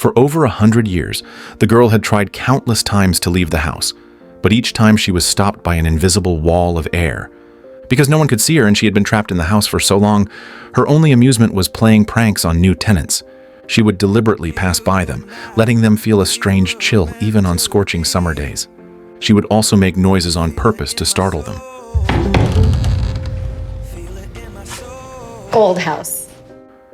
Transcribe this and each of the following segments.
For over 100 years, the girl had tried countless times to leave the house, but each time she was stopped by an invisible wall of air. Because no one could see her and she had been trapped in the house for so long, her only amusement was playing pranks on new tenants. She would deliberately pass by them, letting them feel a strange chill even on scorching summer days. She would also make noises on purpose to startle them. Old house.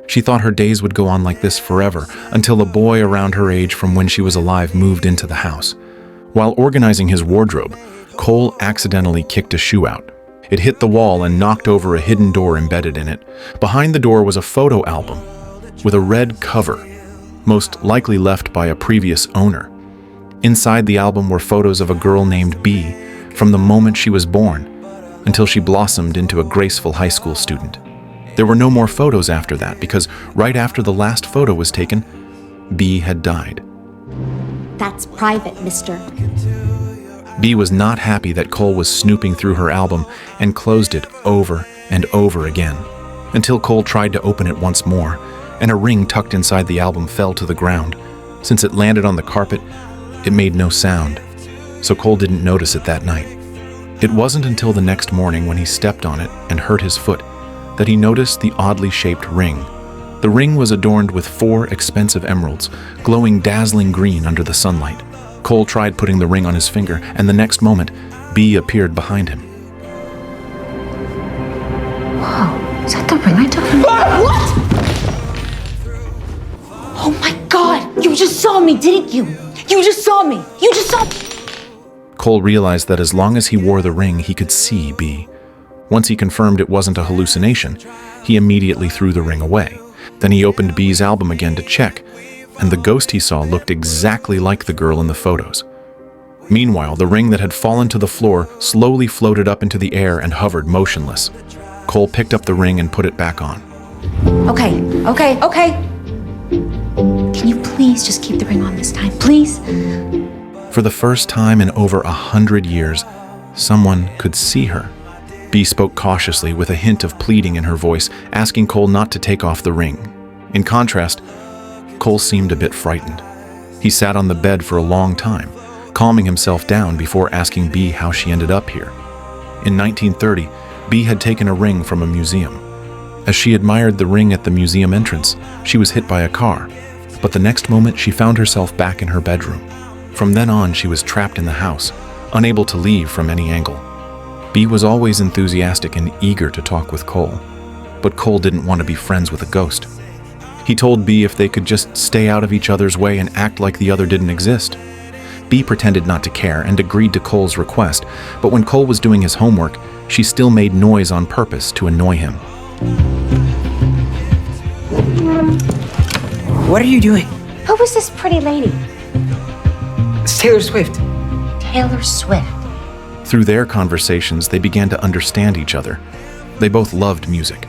She thought her days would go on like this forever until a boy around her age from when she was alive moved into the house. While organizing his wardrobe, Cole accidentally kicked a shoe out. It hit the wall and knocked over a hidden door embedded in it. Behind the door was a photo album with a red cover, most likely left by a previous owner. Inside the album were photos of a girl named B from the moment she was born until she blossomed into a graceful high school student. There were no more photos after that because right after the last photo was taken, B had died. That's private, mister. B was not happy that Cole was snooping through her album and closed it over and over again, until Cole tried to open it once more, and a ring tucked inside the album fell to the ground. Since it landed on the carpet, it made no sound, so Cole didn't notice it that night. It wasn't until the next morning when he stepped on it and hurt his foot that he noticed the oddly shaped ring. The ring was adorned with 4 expensive emeralds, glowing dazzling green under the sunlight. Cole tried putting the ring on his finger, and the next moment, B appeared behind him. Whoa, is that the ring I took from you? What? Oh my God, you just saw me, didn't you? You just saw me. You just saw me. Cole realized that as long as he wore the ring, he could see B. Once he confirmed it wasn't a hallucination, he immediately threw the ring away. Then he opened B's album again to check, and the ghost he saw looked exactly like the girl in the photos. Meanwhile, the ring that had fallen to the floor slowly floated up into the air and hovered motionless. Cole picked up the ring and put it back on. Okay. Can you please just keep the ring on this time, please? For the first time in over 100 years, someone could see her. B spoke cautiously with a hint of pleading in her voice, asking Cole not to take off the ring. In contrast, Cole seemed a bit frightened. He sat on the bed for a long time, calming himself down before asking B how she ended up here. In 1930, B had taken a ring from a museum. As she admired the ring at the museum entrance, she was hit by a car, but the next moment she found herself back in her bedroom. From then on, she was trapped in the house, unable to leave from any angle. B was always enthusiastic and eager to talk with Cole, but Cole didn't want to be friends with a ghost. He told B if they could just stay out of each other's way and act like the other didn't exist. B pretended not to care and agreed to Cole's request, but when Cole was doing his homework, she still made noise on purpose to annoy him. What are you doing? Who was this pretty lady? It's Taylor Swift. Taylor Swift. Through their conversations, they began to understand each other. They both loved music.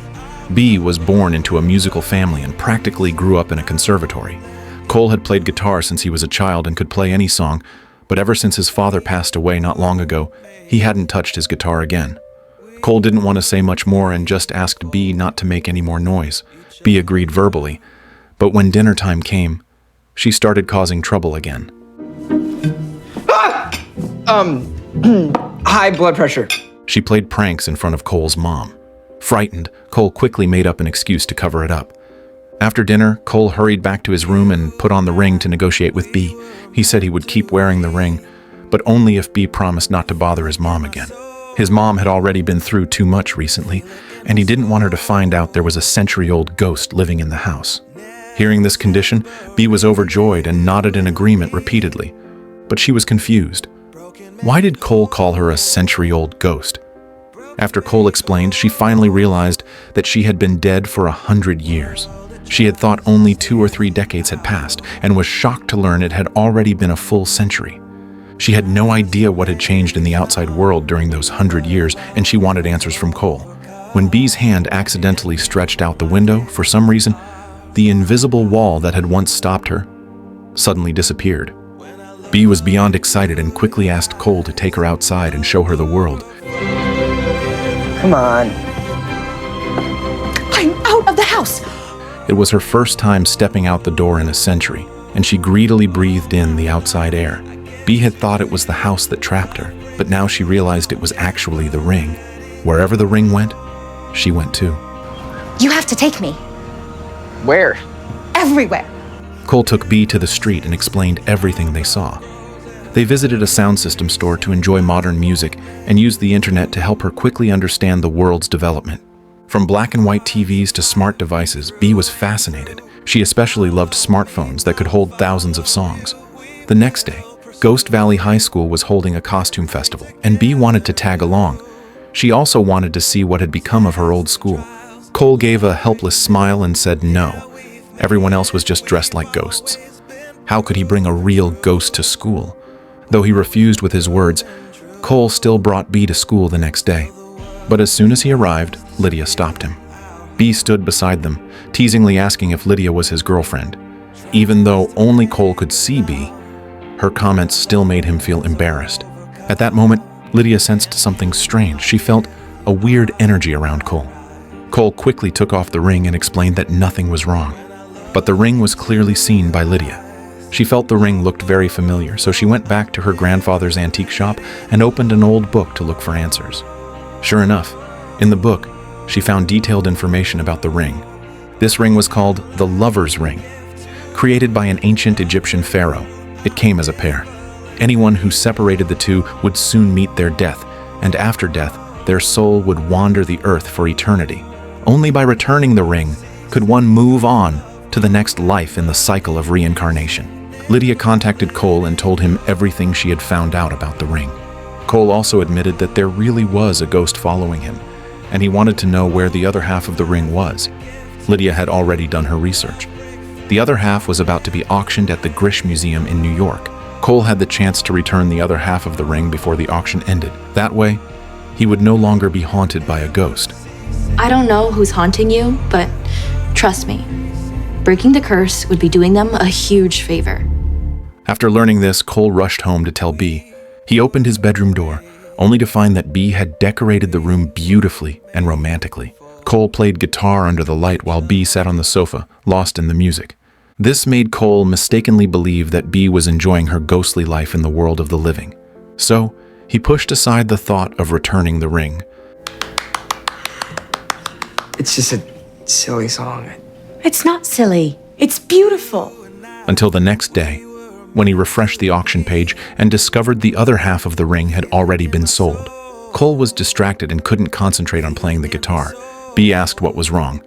B was born into a musical family and practically grew up in a conservatory. Cole had played guitar since he was a child and could play any song, but ever since his father passed away not long ago, he hadn't touched his guitar again. Cole didn't want to say much more and just asked B not to make any more noise. B agreed verbally, but when dinner time came, she started causing trouble again. High blood pressure. She played pranks in front of Cole's mom. Frightened, Cole quickly made up an excuse to cover it up. After dinner, Cole hurried back to his room and put on the ring to negotiate with B. He said he would keep wearing the ring, but only if B promised not to bother his mom again. His mom had already been through too much recently, and he didn't want her to find out there was a century-old ghost living in the house. Hearing this condition, B was overjoyed and nodded in agreement repeatedly, but she was confused. Why did Cole call her a century-old ghost? After Cole explained, she finally realized that she had been dead for 100 years. She had thought only 2 or 3 decades had passed and was shocked to learn it had already been a full century. She had no idea what had changed in the outside world during those 100 years, and she wanted answers from Cole. When B's hand accidentally stretched out the window, for some reason, the invisible wall that had once stopped her suddenly disappeared. B was beyond excited and quickly asked Cole to take her outside and show her the world. Come on. I'm out of the house! It was her first time stepping out the door in a century. and she greedily breathed in the outside air. Bee had thought it was the house that trapped her, but now she realized it was actually the ring. Wherever the ring went, she went too. You have to take me. Where? Everywhere. Cole took Bee to the street and explained everything they saw. They visited a sound system store to enjoy modern music and used the internet to help her quickly understand the world's development. From black and white TVs to smart devices, Bee was fascinated. She especially loved smartphones that could hold thousands of songs. The next day, Ghost Valley High School was holding a costume festival, and Bee wanted to tag along. She also wanted to see what had become of her old school. Cole gave a helpless smile and said no. Everyone else was just dressed like ghosts. How could he bring a real ghost to school? Though he refused with his words, Cole still brought Bee to school the next day. But as soon as he arrived, Lydia stopped him. Bee stood beside them, teasingly asking if Lydia was his girlfriend. Even though only Cole could see Bee, her comments still made him feel embarrassed. At that moment, Lydia sensed something strange. She felt a weird energy around Cole. Cole quickly took off the ring and explained that nothing was wrong. But the ring was clearly seen by Lydia. She felt the ring looked very familiar, so she went back to her grandfather's antique shop and opened an old book to look for answers. Sure enough, in the book, she found detailed information about the ring. This ring was called the Lover's Ring. Created by an ancient Egyptian pharaoh, it came as a pair. Anyone who separated the two would soon meet their death, and after death, their soul would wander the earth for eternity. Only by returning the ring could one move on to the next life in the cycle of reincarnation. Lydia contacted Cole and told him everything she had found out about the ring. Cole also admitted that there really was a ghost following him, and he wanted to know where the other half of the ring was. Lydia had already done her research. The other half was about to be auctioned at the Grish Museum in New York. Cole had the chance to return the other half of the ring before the auction ended. That way, he would no longer be haunted by a ghost. I don't know who's haunting you, but trust me, breaking the curse would be doing them a huge favor. After learning this, Cole rushed home to tell Bee. He opened his bedroom door, only to find that Bee had decorated the room beautifully and romantically. Cole played guitar under the light while Bee sat on the sofa, lost in the music. This made Cole mistakenly believe that Bee was enjoying her ghostly life in the world of the living. So, he pushed aside the thought of returning the ring. It's just a silly song. It's not silly. It's beautiful. Until the next day, when he refreshed the auction page and discovered the other half of the ring had already been sold. Cole was distracted and couldn't concentrate on playing the guitar. Bee asked what was wrong,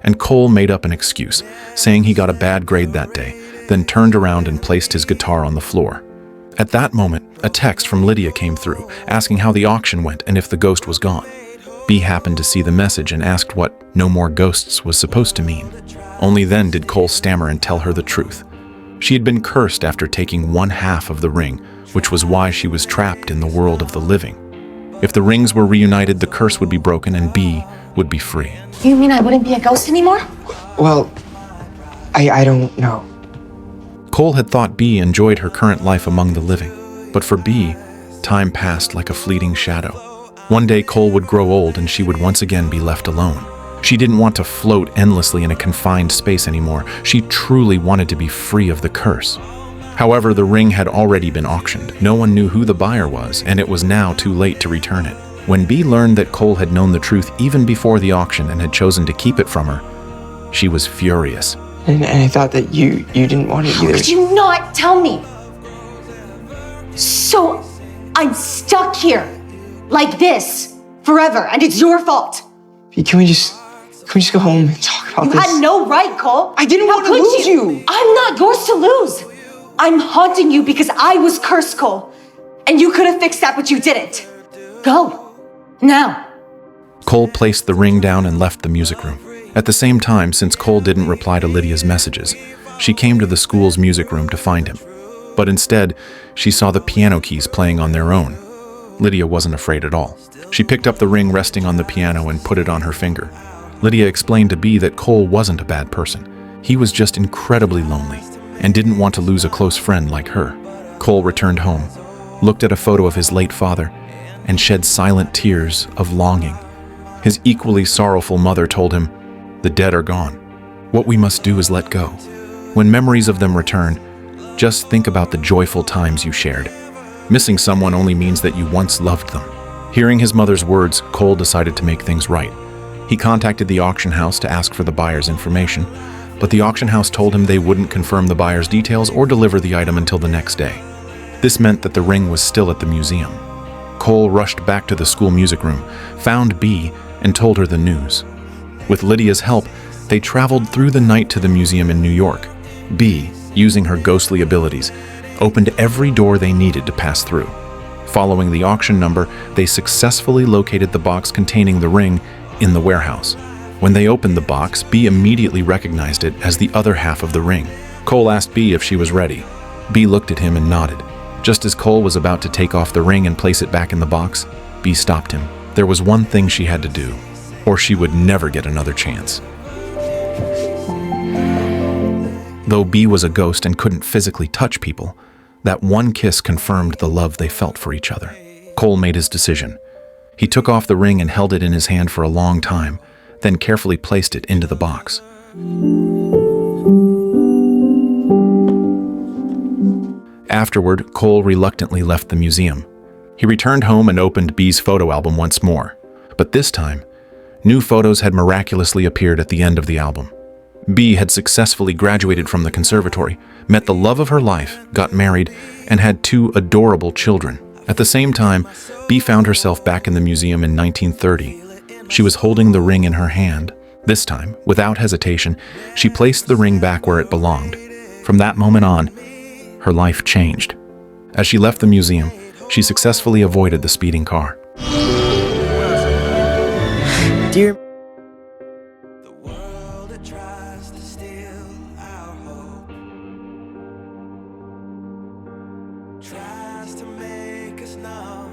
and Cole made up an excuse, saying he got a bad grade that day, then turned around and placed his guitar on the floor. At that moment, a text from Lydia came through, asking how the auction went and if the ghost was gone. Bee happened to see the message and asked what "no more ghosts" was supposed to mean. Only then did Cole stammer and tell her the truth. She had been cursed after taking one half of the ring, which was why she was trapped in the world of the living. If the rings were reunited, the curse would be broken and Bee would be free. You mean I wouldn't be a ghost anymore? Well, I don't know. Cole had thought Bee enjoyed her current life among the living, but for Bee, time passed like a fleeting shadow. One day Cole would grow old and she would once again be left alone. She didn't want to float endlessly in a confined space anymore. She truly wanted to be free of the curse. However, the ring had already been auctioned. No one knew who the buyer was, and it was now too late to return it. When Bee learned that Cole had known the truth even before the auction and had chosen to keep it from her, she was furious. And I thought that you didn't want it How either. could you not tell me? So I'm stuck here, like this, forever, and it's your fault. Can we just go home and talk about You this? had no right, Cole. I didn't How want to could lose you. I'm not yours to lose. I'm haunting you because I was cursed, Cole. And you could have fixed that, but you didn't. Go. Now. Cole placed the ring down and left the music room. At the same time, since Cole didn't reply to Lydia's messages, she came to the school's music room to find him. But instead, she saw the piano keys playing on their own. Lydia wasn't afraid at all. She picked up the ring resting on the piano and put it on her finger. Lydia explained to Bee that Cole wasn't a bad person. He was just incredibly lonely and didn't want to lose a close friend like her. Cole returned home, looked at a photo of his late father, and shed silent tears of longing. His equally sorrowful mother told him, "The dead are gone. What we must do is let go. When memories of them return, Just think about the joyful times you shared. Missing someone only means that you once loved them. Hearing his mother's words, Cole decided to make things right. He contacted the auction house to ask for the buyer's information, but the auction house told him they wouldn't confirm the buyer's details or deliver the item until the next day. This meant that the ring was still at the museum. Cole rushed back to the school music room, found Bee, and told her the news. With Lydia's help, they traveled through the night to the museum in New York. Bee, using her ghostly abilities, opened every door they needed to pass through. Following the auction number, they successfully located the box containing the ring in the warehouse. When they opened the box, Bee immediately recognized it as the other half of the ring. Cole asked Bee if she was ready. Bee looked at him and nodded. Just as Cole was about to take off the ring and place it back in the box, Bee stopped him. There was one thing she had to do, or she would never get another chance. Though Bee was a ghost and couldn't physically touch people, that one kiss confirmed the love they felt for each other. Cole made his decision. He took off the ring and held it in his hand for a long time, then carefully placed it into the box. Afterward, Cole reluctantly left the museum. He returned home and opened Bee's photo album once more. But this time, new photos had miraculously appeared at the end of the album. Bee had successfully graduated from the conservatory, met the love of her life, got married, and had 2 adorable children. At the same time, Bee found herself back in the museum in 1930. She was holding the ring in her hand. This time, without hesitation, she placed the ring back where it belonged. From that moment on, her life changed. As she left the museum, she successfully avoided the speeding car. Dear. Tries to make us numb.